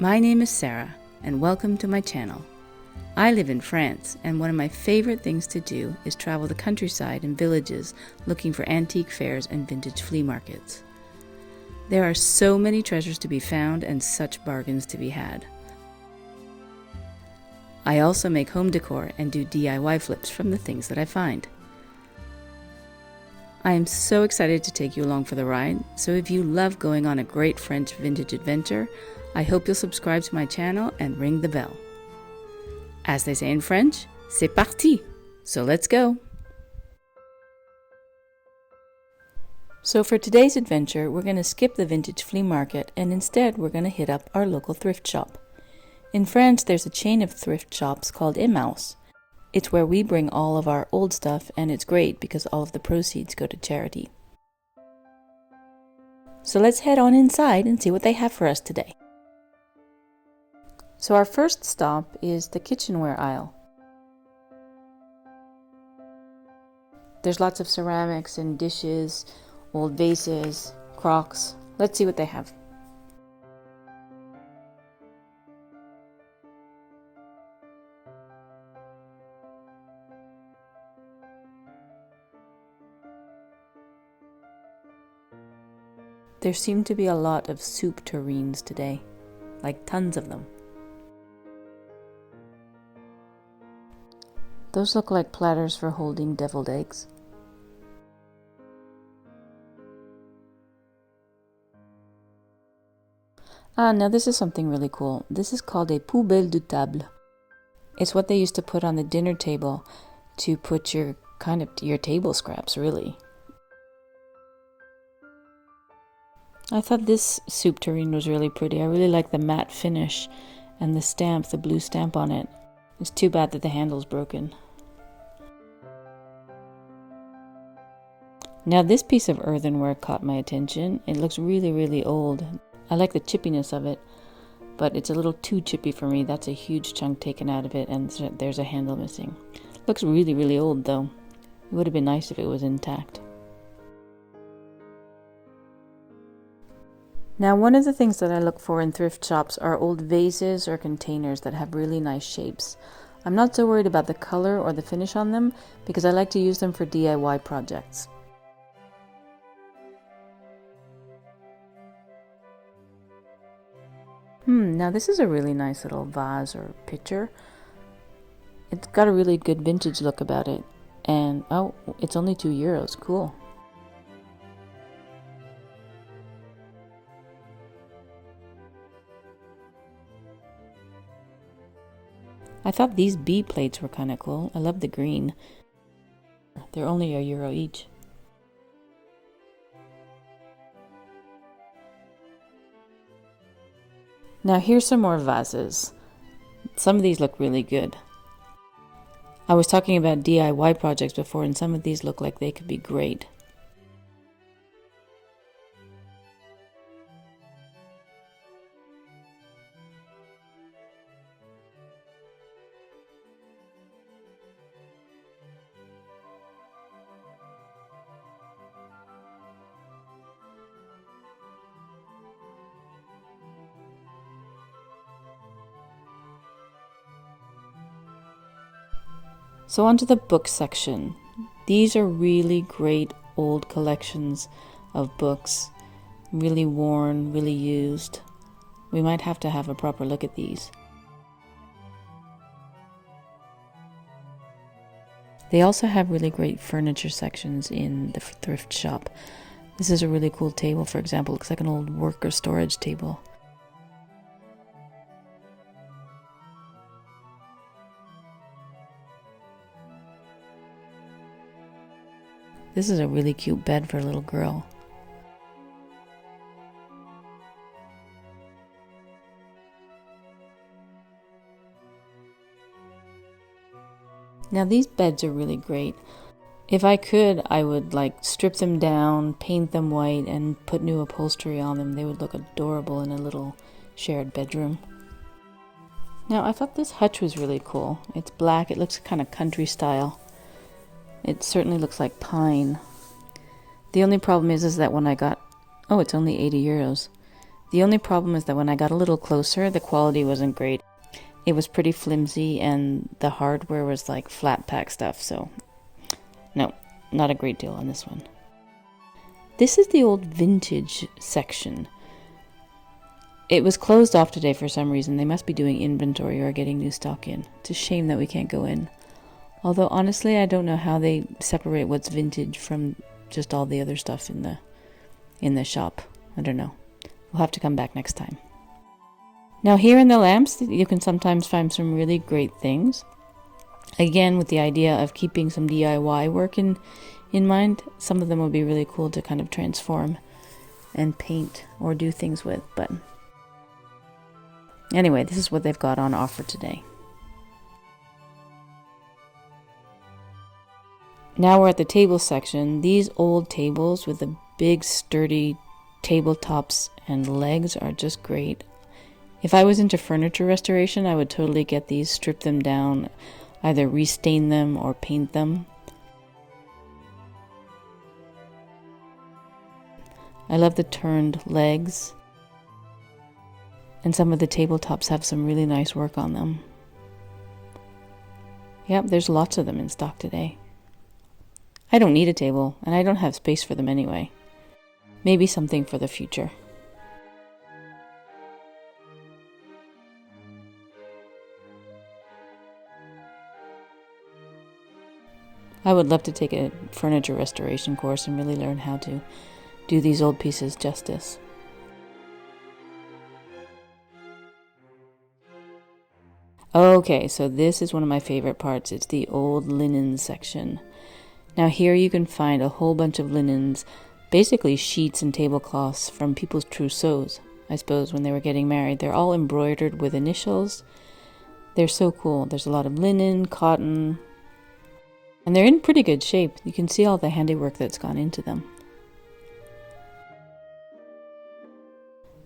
My name is Sarah, and welcome to my channel. I live in France, and one of my favorite things to do is travel the countryside and villages looking for antique fairs and vintage flea markets. There are so many treasures to be found and such bargains to be had. I also make home decor and do DIY flips from the things that I find. I am so excited to take you along for the ride, so if you love going on a great French vintage adventure, I hope you'll subscribe to my channel and ring the bell. As they say in French, c'est parti! So let's go! So for today's adventure, we're going to skip the vintage flea market and instead we're going to hit up our local thrift shop. In France, there's a chain of thrift shops called Emmaüs. It's where we bring all of our old stuff, and it's great because all of the proceeds go to charity. So let's head on inside and see what they have for us today. So our first stop is the kitchenware aisle. There's lots of ceramics and dishes, old vases, crocks. Let's see what they have. There seem to be a lot of soup tureens today, like tons of them. Those look like platters for holding deviled eggs. Now this is something really cool. This is called a poubelle de table. It's what they used to put on the dinner table to put your table scraps, really. I thought this soup tureen was really pretty. I really like the matte finish and the stamp, the blue stamp on it. It's too bad that the handle's broken. Now this piece of earthenware caught my attention. It looks really, really old. I like the chippiness of it, but it's a little too chippy for me. That's a huge chunk taken out of it, and there's a handle missing. Looks really, really old though. It would have been nice if it was intact. Now, one of the things that I look for in thrift shops are old vases or containers that have really nice shapes. I'm not so worried about the color or the finish on them because I like to use them for DIY projects. Now this is a really nice little vase or pitcher. It's got a really good vintage look about it. And oh, it's only €2. Cool. I thought these bee plates were kind of cool. I love the green. They're only €1 each. Now here's some more vases. Some of these look really good. I was talking about DIY projects before, and some of these look like they could be great. So onto the book section. These are really great old collections of books, really worn, really used. We might have to have a proper look at these. They also have really great furniture sections in the thrift shop. This is a really cool table, for example. Looks like an old work or storage table. This is a really cute bed for a little girl. Now these beds are really great. If I could, I would strip them down, paint them white, and put new upholstery on them. They would look adorable in a little shared bedroom. Now I thought this hutch was really cool. It's black, it looks kind of country style. It certainly looks like pine. The only problem is that when I got, oh, it's only €80. The only problem is that when I got a little closer, the quality wasn't great. It was pretty flimsy and the hardware was like flat pack stuff, so no, not a great deal on this one. This is the old vintage section. It was closed off today for some reason. They must be doing inventory or getting new stock in. It's a shame that we can't go in. Although honestly, I don't know how they separate what's vintage from just all the other stuff in the shop. I don't know. We'll have to come back next time. Now here in the lamps, you can sometimes find some really great things. Again, with the idea of keeping some DIY work in mind, some of them would be really cool to kind of transform and paint or do things with. But anyway, this is what they've got on offer today. Now we're at the table section. These old tables with the big sturdy tabletops and legs are just great. If I was into furniture restoration, I would totally get these, strip them down, either restain them or paint them. I love the turned legs. And some of the tabletops have some really nice work on them. Yep, there's lots of them in stock today. I don't need a table, and I don't have space for them anyway. Maybe something for the future. I would love to take a furniture restoration course and really learn how to do these old pieces justice. Okay, so this is one of my favorite parts. It's the old linen section. Now here you can find a whole bunch of linens, basically sheets and tablecloths from people's trousseaux, I suppose, when they were getting married. They're all embroidered with initials. They're so cool. There's a lot of linen, cotton, and they're in pretty good shape. You can see all the handiwork that's gone into them.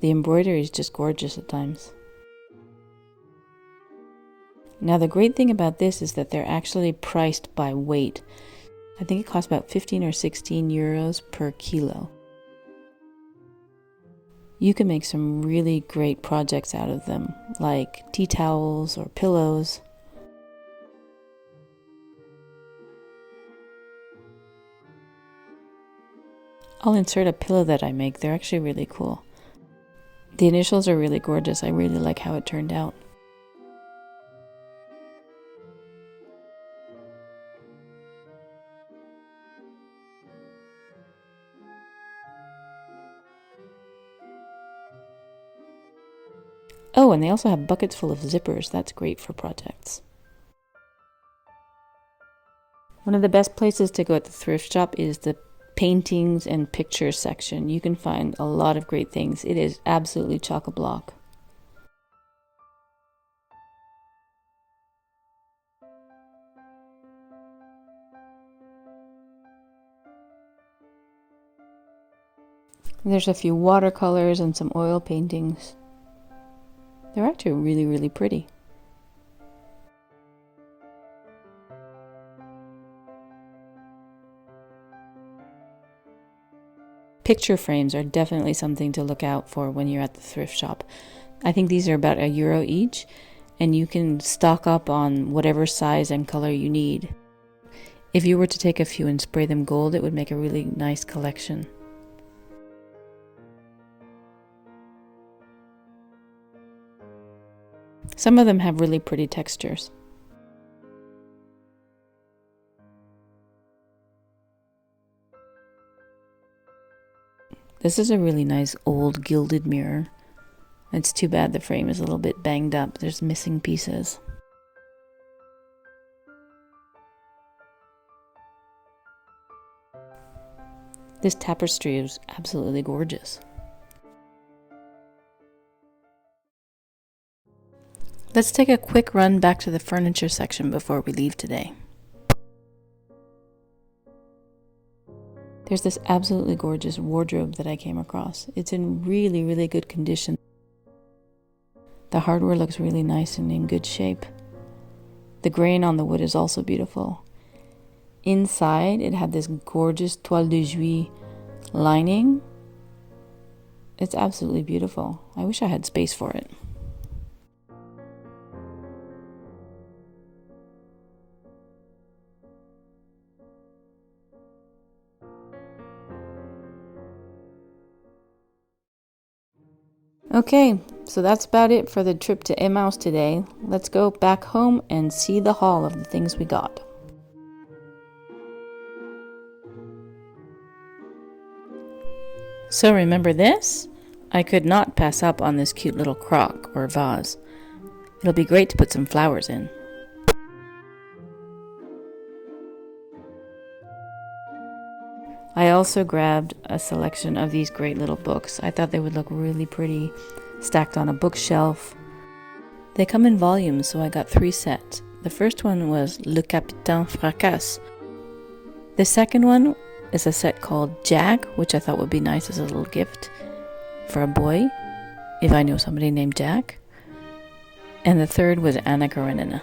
The embroidery is just gorgeous at times. Now the great thing about this is that they're actually priced by weight. I think it costs about 15 or 16 euros per kilo. You can make some really great projects out of them, like tea towels or pillows. I'll insert a pillow that I make. They're actually really cool. The initials are really gorgeous. I really like how it turned out. Oh, and they also have buckets full of zippers. That's great for projects. One of the best places to go at the thrift shop is the paintings and pictures section. You can find a lot of great things. It is absolutely chock-a-block. There's a few watercolors and some oil paintings. They're actually really, really pretty. Picture frames are definitely something to look out for when you're at the thrift shop. I think these are about €1 each, and you can stock up on whatever size and color you need. If you were to take a few and spray them gold, it would make a really nice collection. Some of them have really pretty textures. This is a really nice old gilded mirror. It's too bad the frame is a little bit banged up. There's missing pieces. This tapestry is absolutely gorgeous. Let's take a quick run back to the furniture section before we leave today. There's this absolutely gorgeous wardrobe that I came across. It's in really, really good condition. The hardware looks really nice and in good shape. The grain on the wood is also beautiful. Inside, it had this gorgeous toile de Juillet lining. It's absolutely beautiful. I wish I had space for it. Okay, so that's about it for the trip to Emmaüs today. Let's go back home and see the haul of the things we got. So remember this? I could not pass up on this cute little crock or vase. It'll be great to put some flowers in. I also grabbed a selection of these great little books. I thought they would look really pretty stacked on a bookshelf. They come in volumes, so I got 3 sets. The first one was Le Capitaine Fracasse. The second one is a set called Jack, which I thought would be nice as a little gift for a boy, if I know somebody named Jack. And the third was Anna Karenina.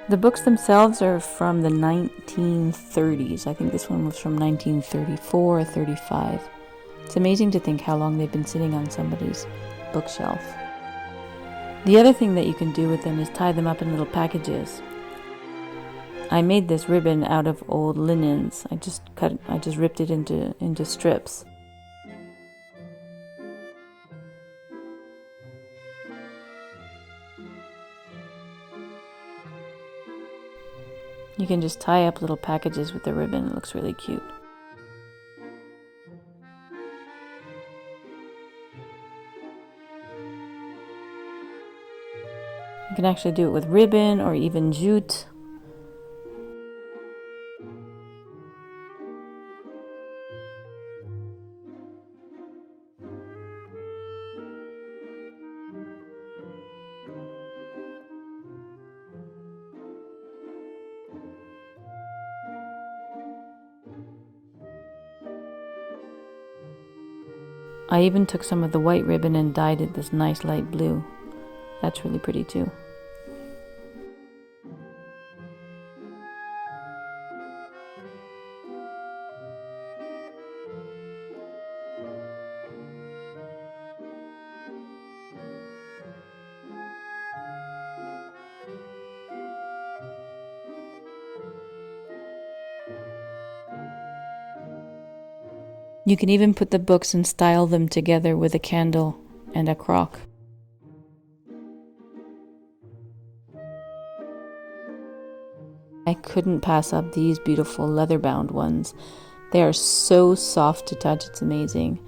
The books themselves are from the 1930s. I think this one was from 1934 or 35. It's amazing to think how long they've been sitting on somebody's bookshelf. The other thing that you can do with them is tie them up in little packages. I made this ribbon out of old linens. I just ripped it into strips. You can just tie up little packages with the ribbon. It looks really cute. You can actually do it with ribbon or even jute. I even took some of the white ribbon and dyed it this nice light blue. That's really pretty too. You can even put the books and style them together with a candle and a crock. I couldn't pass up these beautiful leather-bound ones. They are so soft to touch, it's amazing.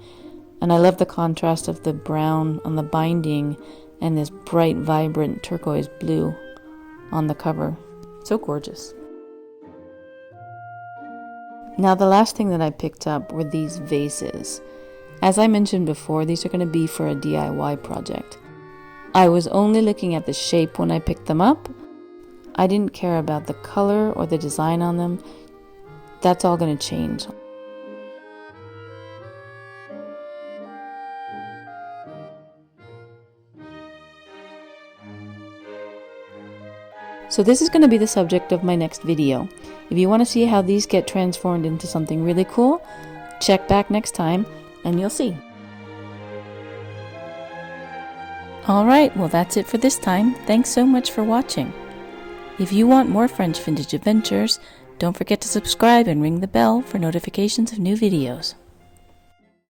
And I love the contrast of the brown on the binding and this bright, vibrant turquoise blue on the cover. So gorgeous. Now the last thing that I picked up were these vases. As I mentioned before, these are going to be for a DIY project. I was only looking at the shape when I picked them up. I didn't care about the color or the design on them. That's all going to change. So this is going to be the subject of my next video. If you want to see how these get transformed into something really cool, check back next time and you'll see. Alright, well that's it for this time. Thanks so much for watching. If you want more French vintage adventures, don't forget to subscribe and ring the bell for notifications of new videos.